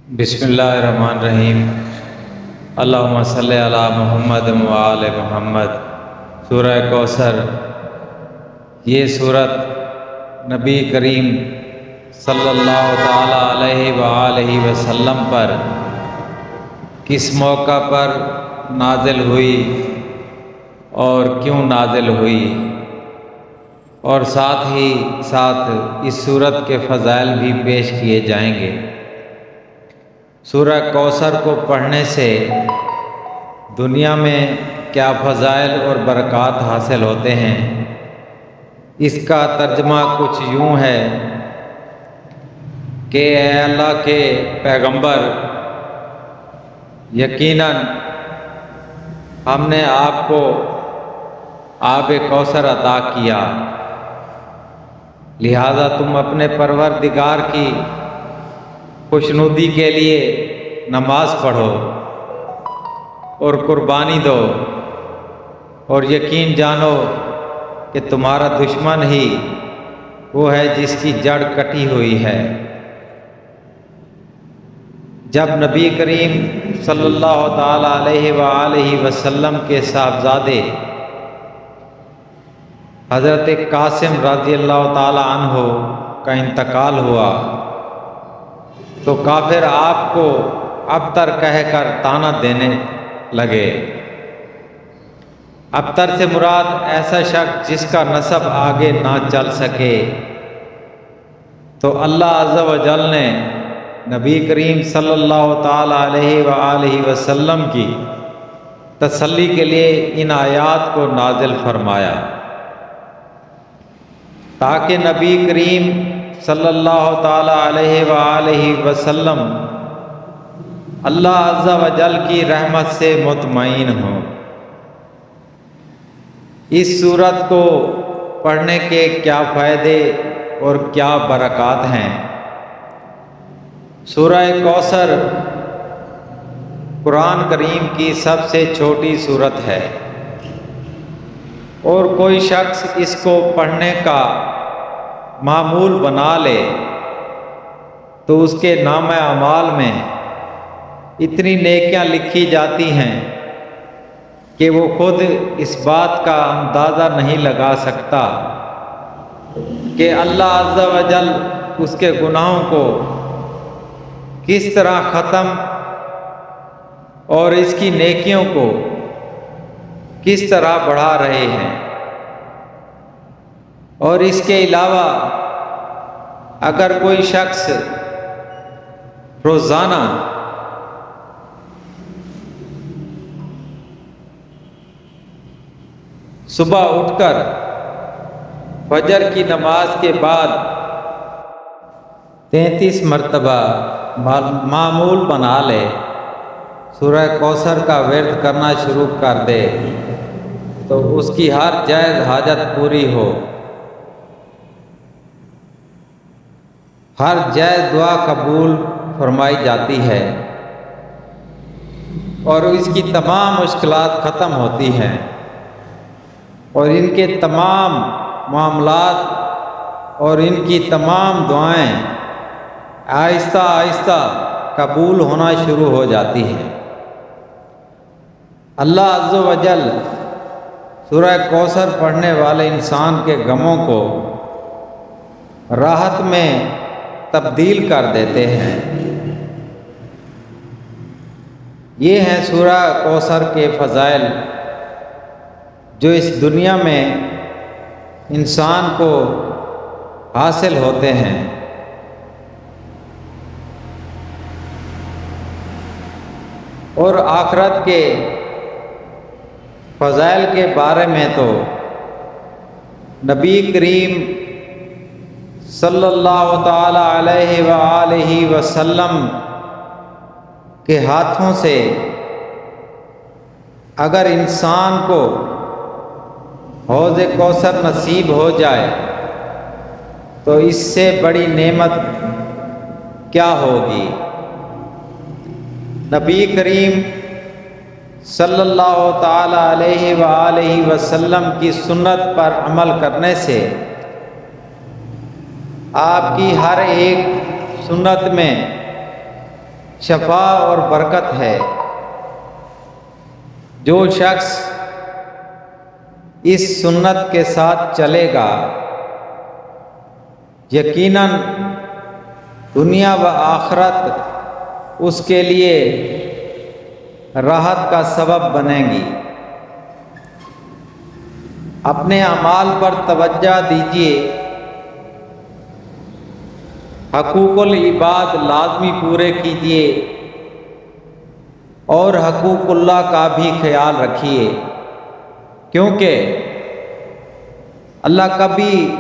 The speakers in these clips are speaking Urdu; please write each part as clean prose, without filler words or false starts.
بسم اللہ الرحمن الرحیم۔ اللہم صلی علی محمد و آل محمد۔ سورہ کوثر، یہ سورت نبی کریم صلی اللہ تعالیٰ علیہ وآلہ وسلم پر کس موقع پر نازل ہوئی اور کیوں نازل ہوئی، اور ساتھ ہی ساتھ اس سورت کے فضائل بھی پیش کیے جائیں گے۔ سورہ کوثر کو پڑھنے سے دنیا میں کیا فضائل اور برکات حاصل ہوتے ہیں، اس کا ترجمہ کچھ یوں ہے کہ اے اللہ کے پیغمبر، یقیناً ہم نے آپ کو آب کوثر عطا کیا، لہذا تم اپنے پروردگار کی خوشنودی کے لیے نماز پڑھو اور قربانی دو، اور یقین جانو کہ تمہارا دشمن ہی وہ ہے جس کی جڑ کٹی ہوئی ہے۔ جب نبی کریم صلی اللہ تعالیٰ علیہ وآلہ وسلم کے صاحبزادے حضرت قاسم رضی اللہ تعالیٰ عنہ کا انتقال ہوا تو کافر آپ کو ابتر کہہ کر طعنہ دینے لگے۔ ابتر سے مراد ایسا شخص جس کا نسب آگے نہ چل سکے، تو اللہ عز و جل نے نبی کریم صلی اللہ تعالیٰ علیہ وآلہ وسلم کی تسلی کے لیے ان آیات کو نازل فرمایا، تاکہ نبی کریم صلی اللہ تعالیٰ علیہ وآلہ وسلم اللہ عز و جل کی رحمت سے مطمئن ہوں۔ اس سورت کو پڑھنے کے کیا فائدے اور کیا برکات ہیں؟ سورہ کوثر قرآن کریم کی سب سے چھوٹی سورت ہے، اور کوئی شخص اس کو پڑھنے کا معمول بنا لے تو اس کے نامہ اعمال میں اتنی نیکیاں لکھی جاتی ہیں کہ وہ خود اس بات کا اندازہ نہیں لگا سکتا کہ اللہ عز و جل اس کے گناہوں کو کس طرح ختم اور اس کی نیکیوں کو کس طرح بڑھا رہے ہیں۔ اور اس کے علاوہ اگر کوئی شخص روزانہ صبح اٹھ کر فجر کی نماز کے بعد 33 مرتبہ معمول بنا لے، سورہ کوثر کا ورد کرنا شروع کر دے، تو اس کی ہر جائز حاجت پوری ہو، ہر جائز دعا قبول فرمائی جاتی ہے، اور اس کی تمام مشکلات ختم ہوتی ہیں، اور ان کے تمام معاملات اور ان کی تمام دعائیں آہستہ آہستہ قبول ہونا شروع ہو جاتی ہیں۔ اللہ عز و جل سورہ کوثر پڑھنے والے انسان کے غموں کو راحت میں تبدیل کر دیتے ہیں۔ یہ ہیں سورہ کوثر کے فضائل جو اس دنیا میں انسان کو حاصل ہوتے ہیں۔ اور آخرت کے فضائل کے بارے میں تو نبی کریم صلی اللہ تعالیٰ علیہ وآلہ وسلم کے ہاتھوں سے اگر انسان کو حوض کوثر نصیب ہو جائے تو اس سے بڑی نعمت کیا ہوگی۔ نبی کریم صلی اللہ تعالیٰ علیہ وآلہ وسلم کی سنت پر عمل کرنے سے آپ کی ہر ایک سنت میں شفا اور برکت ہے۔ جو شخص اس سنت کے ساتھ چلے گا یقیناً دنیا و آخرت اس کے لیے راحت کا سبب بنیں گی۔ اپنے اعمال پر توجہ دیجیے، حقوق العباد لازمی پورے کیجیے اور حقوق اللہ کا بھی خیال رکھیے، کیونکہ اللہ کبھی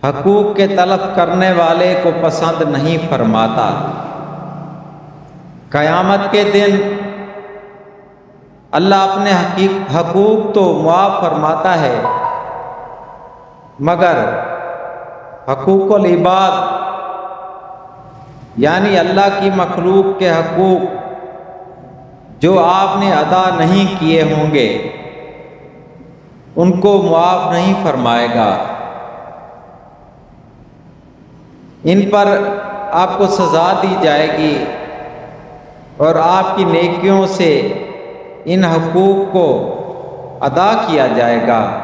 حقوق کے تلف کرنے والے کو پسند نہیں فرماتا۔ قیامت کے دن اللہ اپنے حقوق تو معاف فرماتا ہے، مگر حقوق العباد یعنی اللہ کی مخلوق کے حقوق جو آپ نے ادا نہیں کیے ہوں گے ان کو معاف نہیں فرمائے گا۔ ان پر آپ کو سزا دی جائے گی اور آپ کی نیکیوں سے ان حقوق کو ادا کیا جائے گا۔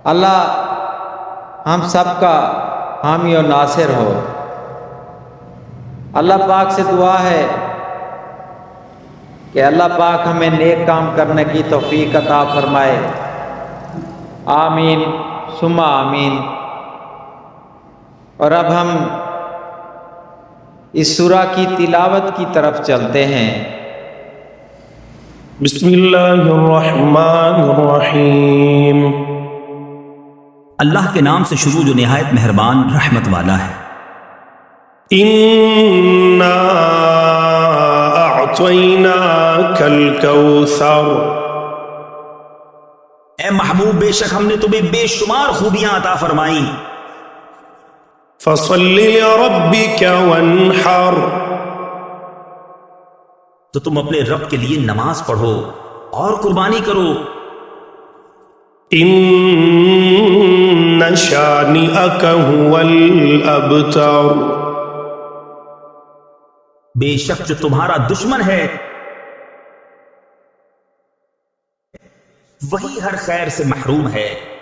اللہ ہم سب کا حامی و ناصر ہو۔ اللہ پاک سے دعا ہے کہ اللہ پاک ہمیں نیک کام کرنے کی توفیق عطا فرمائے۔ آمین ثم آمین۔ اور اب ہم اس سورہ کی تلاوت کی طرف چلتے ہیں۔ بسم اللہ الرحمن الرحیم۔ اللہ کے نام سے شروع جو نہایت مہربان رحمت والا ہے۔ اِنَّا أَعْطَيْنَاكَ الْكَوْثَرَ۔ اے محبوب بے شک ہم نے تمہیں بے شمار خوبیاں عطا فرمائیں۔ فَصَلِّ لِرَبِّكَ وَانْحَرْ۔ تو تم اپنے رب کے لیے نماز پڑھو اور قربانی کرو۔ إِنَّ شَانِئَكَ هُوَ الْأَبْتَرُ۔ بے شک جو تمہارا دشمن ہے وہی ہر خیر سے محروم ہے۔